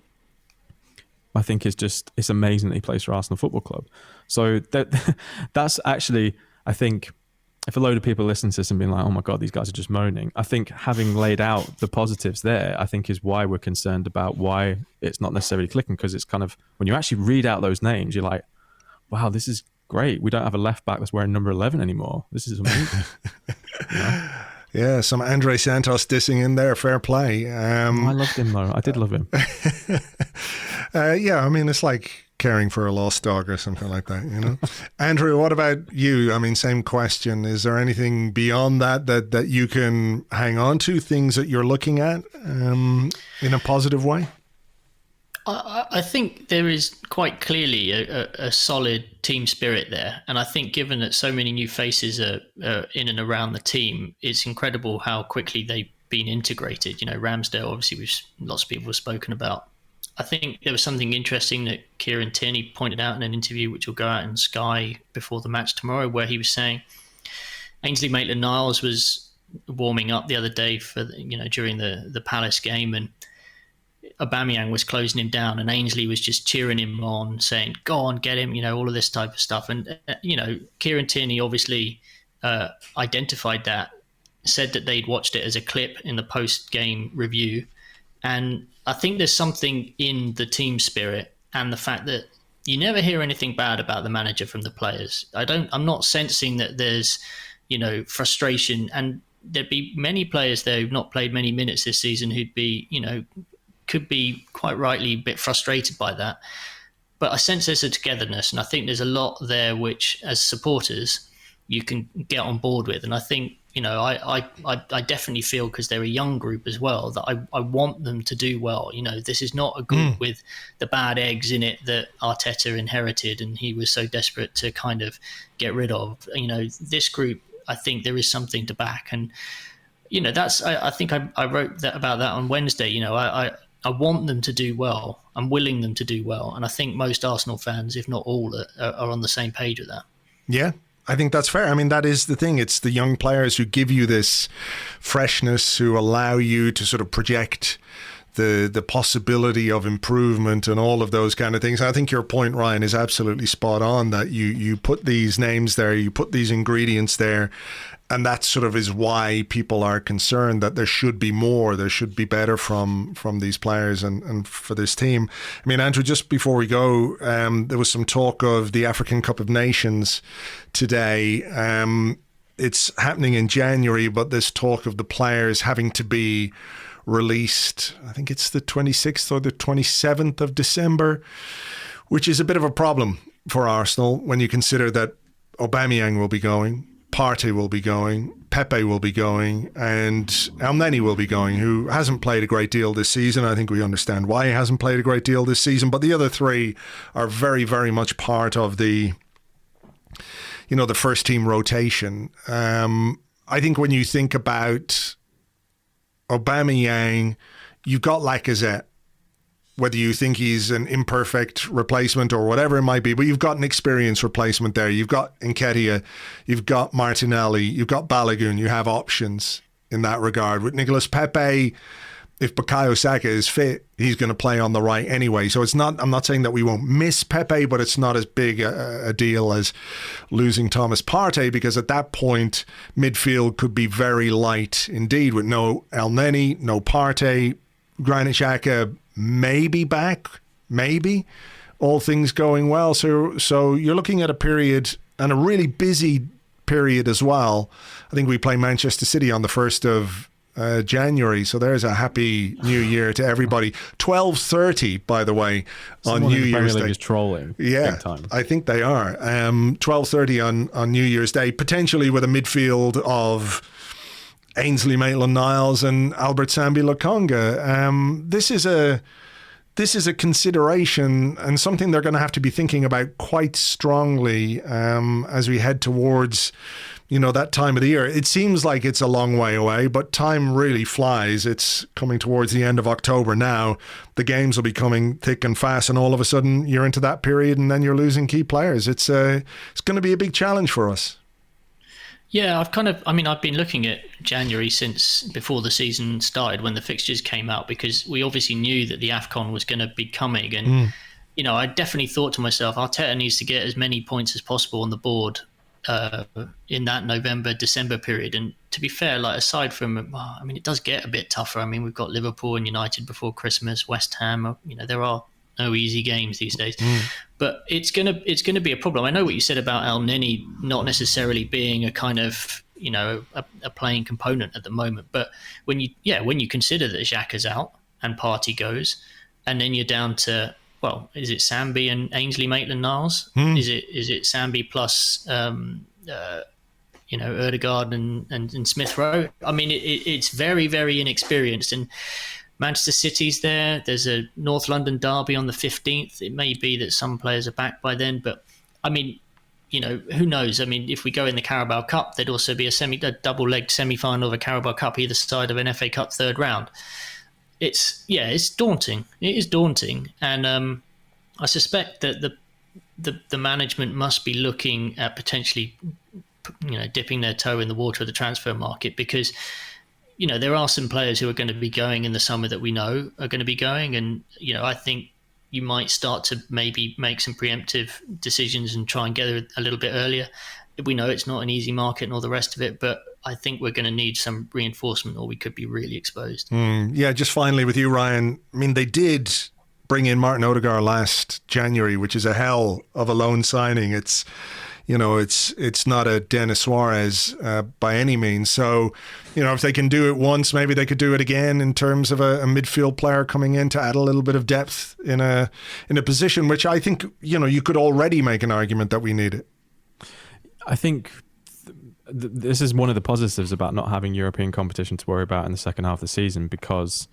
I think it's amazing that he plays for Arsenal Football Club. So that's actually, I think, if a load of people listen to this and being like, oh my God, these guys are just moaning, I think having laid out the positives there, I think is why we're concerned about why it's not necessarily clicking, because it's kind of, when you actually read out those names, you're like, wow, this is great. We don't have a left back that's wearing number 11 anymore. This is amazing. Yeah, some Andre Santos dissing in there. Fair play. I loved him though. I did love him. Yeah, I mean, it's like caring for a lost dog or something like that, Andrew, what about you? I mean, same question. Is there anything beyond that you can hang on to, things that you're looking at in a positive way? I think there is quite clearly a solid team spirit there. And I think given that so many new faces are in and around the team, it's incredible how quickly they've been integrated. Ramsdale, obviously, lots of people have spoken about. I think there was something interesting that Kieran Tierney pointed out in an interview, which will go out in Sky before the match tomorrow, where he was saying Ainsley Maitland-Niles was warming up the other day for during the Palace game, and Aubameyang was closing him down, and Ainsley was just cheering him on, saying, "Go on, get him!" All of this type of stuff. And Kieran Tierney obviously identified that, said that they'd watched it as a clip in the post-game review. And I think there's something in the team spirit and the fact that you never hear anything bad about the manager from the players. I'm not sensing that there's, frustration, and there'd be many players there who've not played many minutes this season who'd be, could be quite rightly a bit frustrated by that. But I sense there's a togetherness, and I think there's a lot there which, as supporters, you can get on board with. And I think, I definitely feel, because they're a young group as well, that I want them to do well. This is not a group with the bad eggs in it that Arteta inherited and he was so desperate to kind of get rid of. This group, I think there is something to back. And, I think I wrote about that on Wednesday. I want them to do well. I'm willing them to do well. And I think most Arsenal fans, if not all, are on the same page with that. Yeah, I think that's fair. I mean, that is the thing. It's the young players who give you this freshness, who allow you to sort of project the possibility of improvement and all of those kind of things. I think your point, Ryan, is absolutely spot on, that you put these names there, you put these ingredients there, and that sort of is why people are concerned that there should be more, there should be better from these players and for this team. I mean, Andrew, just before we go, there was some talk of the African Cup of Nations today. It's happening in January, but this talk of the players having to be released, I think it's the 26th or the 27th of December, which is a bit of a problem for Arsenal when you consider that Aubameyang will be going, Partey will be going, Pepe will be going, and Elneny will be going, who hasn't played a great deal this season. I think we understand why he hasn't played a great deal this season, but the other three are very, very much part of the first team rotation. I think when you think about Aubameyang, you've got Lacazette, whether you think he's an imperfect replacement or whatever it might be, but you've got an experienced replacement there. You've got Nketiah, you've got Martinelli, you've got Balogun. You have options in that regard. With Nicolas Pepe, if Bukayo Saka is fit, he's going to play on the right anyway. So I'm not saying that we won't miss Pepe, but it's not as big a deal as losing Thomas Partey, because at that point, midfield could be very light indeed, with no Elneny, no Partey, Granit Xhaka maybe back, maybe, all things going well. So you're looking at a period, and a really busy period as well. I think we play Manchester City on the 1st of January, so there's a happy new year to everybody. 12:30, by the way, on New Year's Day. Is trolling. Yeah, big time. I think they are. 12:30 on New Year's Day, potentially with a midfield of Ainsley Maitland-Niles and Albert Sambi Lokonga. This is a consideration and something they're going to have to be thinking about quite strongly as we head towards that time of the year. It seems like it's a long way away, but time really flies. It's coming towards the end of October now. The games will be coming thick and fast, and all of a sudden you're into that period, and then you're losing key players. It's going to be a big challenge for us. Yeah, I've been looking at January since before the season started, when the fixtures came out, because we obviously knew that the AFCON was going to be coming. And, I definitely thought to myself, Arteta needs to get as many points as possible on the board in that November, December period. And to be fair, aside from, it does get a bit tougher. We've got Liverpool and United before Christmas, West Ham, there are no easy games these days. But it's gonna be a problem. I know what you said about Elneny not necessarily being a kind of a playing component at the moment. But when you consider that Xhaka's out and Partey goes, and then you're down to, well, is it Sambi and Ainsley Maitland-Niles? Is it Sambi plus Ødegaard and Smith Rowe? It's very, very inexperienced. And Manchester City's there. There's a North London derby on the 15th. It may be that some players are back by then, but who knows? If we go in the Carabao Cup, there'd also be a double-legged semi-final of a Carabao Cup either side of an FA Cup third round. It's daunting. It is daunting, and I suspect that the management must be looking at potentially, dipping their toe in the water of the transfer market, because there are some players who are going to be going in the summer that we know are going to be going. And, I think you might start to maybe make some preemptive decisions and try and get a little bit earlier. We know it's not an easy market and all the rest of it, but I think we're going to need some reinforcement or we could be really exposed. Yeah, just finally with you, Ryan. They did bring in Martin Odegaard last January, which is a hell of a loan signing. It's not a Denis Suarez by any means. So, if they can do it once, maybe they could do it again in terms of a midfield player coming in to add a little bit of depth in a position which I think, you could already make an argument that we need it. I think this is one of the positives about not having European competition to worry about in the second half of the season, because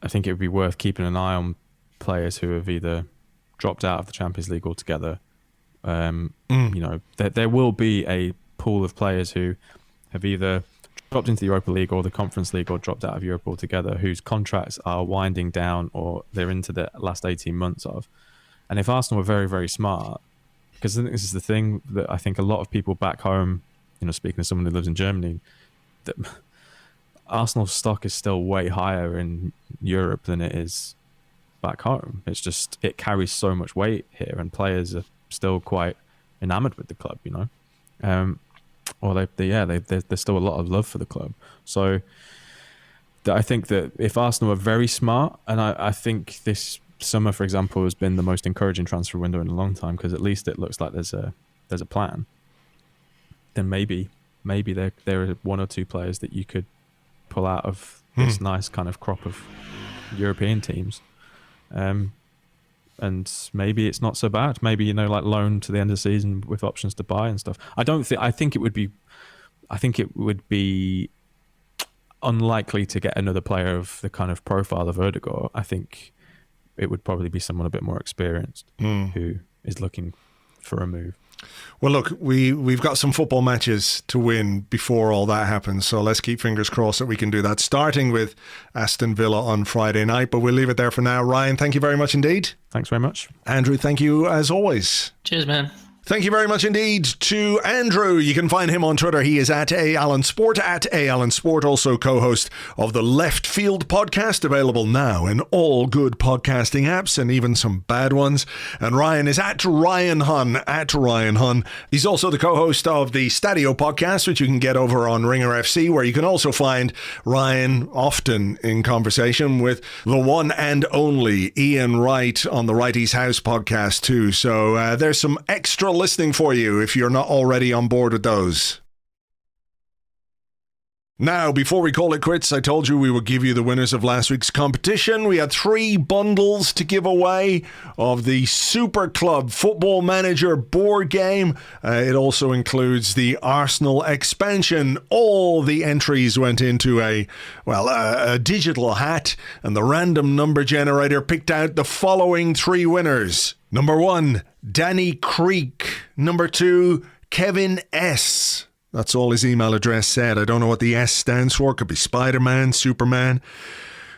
I think it would be worth keeping an eye on players who have either dropped out of the Champions League altogether. There will be a pool of players who have either dropped into the Europa League or the Conference League or dropped out of Europe altogether, whose contracts are winding down or they're into the last 18 months of. And if Arsenal were very, very smart, because I think this is the thing that I think a lot of people back home, speaking of someone who lives in Germany, that Arsenal's stock is still way higher in Europe than it is back home. It's just, it carries so much weight here, and players are still quite enamored with the club, or there's still a lot of love for the club. So I think that if Arsenal are very smart, and I think this summer, for example, has been the most encouraging transfer window in a long time, because at least it looks like there's a plan, then maybe there are one or two players that you could pull out of this nice kind of crop of European teams. And maybe it's not so bad. Maybe, like loan to the end of the season with options to buy and stuff. I think it would be unlikely to get another player of the kind of profile of Odegaard. I think it would probably be someone a bit more experienced who is looking for a move. Well, look, we've got some football matches to win before all that happens, so let's keep fingers crossed that we can do that, starting with Aston Villa on Friday night. But we'll leave it there for now. Ryan, thank you very much indeed. Thanks very much. Andrew, thank you as always. Cheers, man. Thank you very much indeed to Andrew. You can find him on Twitter. He is at @AllenSport, also co-host of the Left Field podcast, available now in all good podcasting apps and even some bad ones. And Ryan is at Ryan Hunn. He's also the co-host of the Stadio podcast, which you can get over on Ringer FC, where you can also find Ryan often in conversation with the one and only Ian Wright on the Wrighty's House podcast too. So there's some extra listening for you if you're not already on board with those. Now, before we call it quits, I told you we would give you the winners of last week's competition. We had 3 bundles to give away of the Super Club Football Manager board game. It also includes the Arsenal expansion. All the entries went into a digital hat, and the random number generator picked out the following 3 winners. Number 1, Danny Creek. Number 2, Kevin S. That's all his email address said. I don't know what the S stands for. Could be Spider-Man, Superman.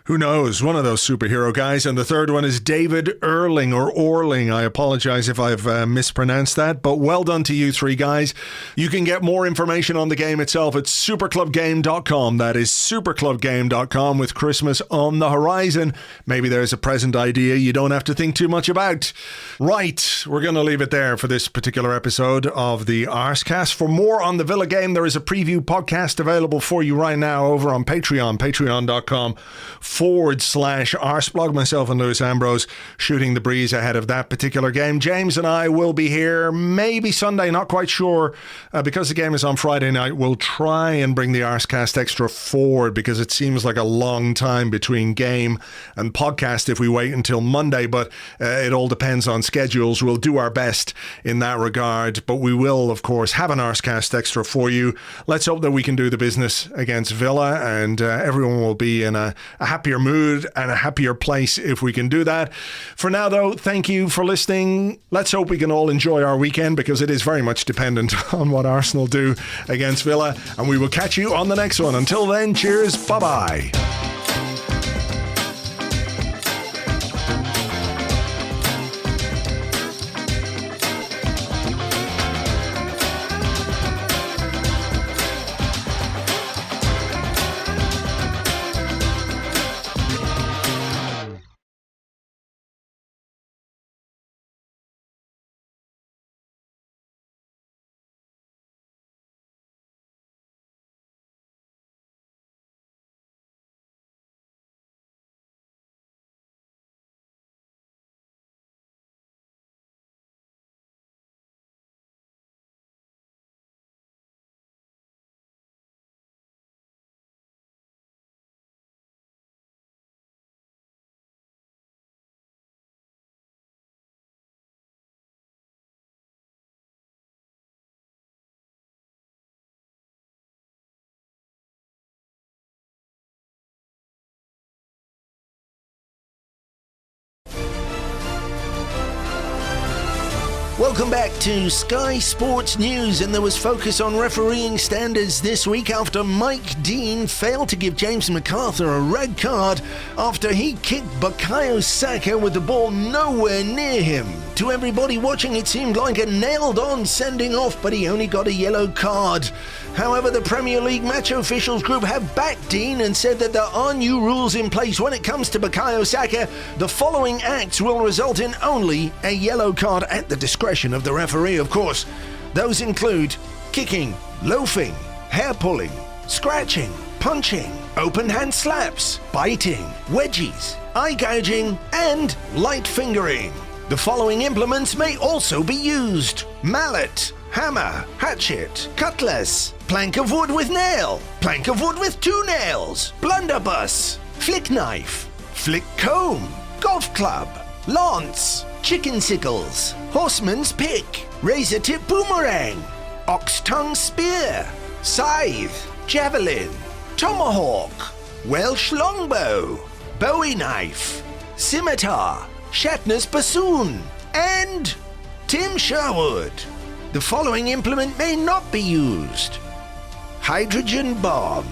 Who knows? One of those superhero guys. And the third one is David Erling or Orling. I apologize if I've mispronounced that, but well done to you 3 guys. You can get more information on the game itself at superclubgame.com. That is superclubgame.com. With Christmas on the horizon, maybe there's a present idea you don't have to think too much about. Right, we're going to leave it there for this particular episode of the Arsecast. For more on the Villa game, there is a preview podcast available for you right now over on Patreon, patreon.com/Arseblog. Myself and Lewis Ambrose shooting the breeze ahead of that particular game. James and I will be here maybe Sunday, not quite sure, because the game is on Friday night. We'll try and bring the Arsecast extra forward, because it seems like a long time between game and podcast if we wait until Monday, but it all depends on schedules. We'll do our best in that regard, but we will, of course, have an Arsecast extra for you. Let's hope that we can do the business against Villa, and everyone will be in a happier mood and a happier place if we can do that. For now, though, thank you for listening. Let's hope we can all enjoy our weekend, because it is very much dependent on what Arsenal do against Villa, and we will catch you on the next one. Until then, cheers, bye-bye. Welcome back to Sky Sports News, and there was focus on refereeing standards this week after Mike Dean failed to give James MacArthur a red card after he kicked Bukayo Saka with the ball nowhere near him. To everybody watching, it seemed like a nailed-on sending off, but he only got a yellow card. However, the Premier League match officials group have backed Dean and said that there are new rules in place when it comes to Bukayo Saka. The following acts will result in only a yellow card at the discretion of the referee, of course. Those include kicking, loafing, hair pulling, scratching, punching, open hand slaps, biting, wedgies, eye gouging, and light fingering. The following implements may also be used: mallet, hammer, hatchet, cutlass, plank of wood with nail, plank of wood with 2 nails, blunderbuss, flick knife, flick comb, golf club, lance, chicken sickles, horseman's pick, razor tip boomerang, ox tongue spear, scythe, javelin, tomahawk, Welsh longbow, bowie knife, scimitar, Shatner's bassoon, and Tim Sherwood. The following implement may not be used: hydrogen bomb,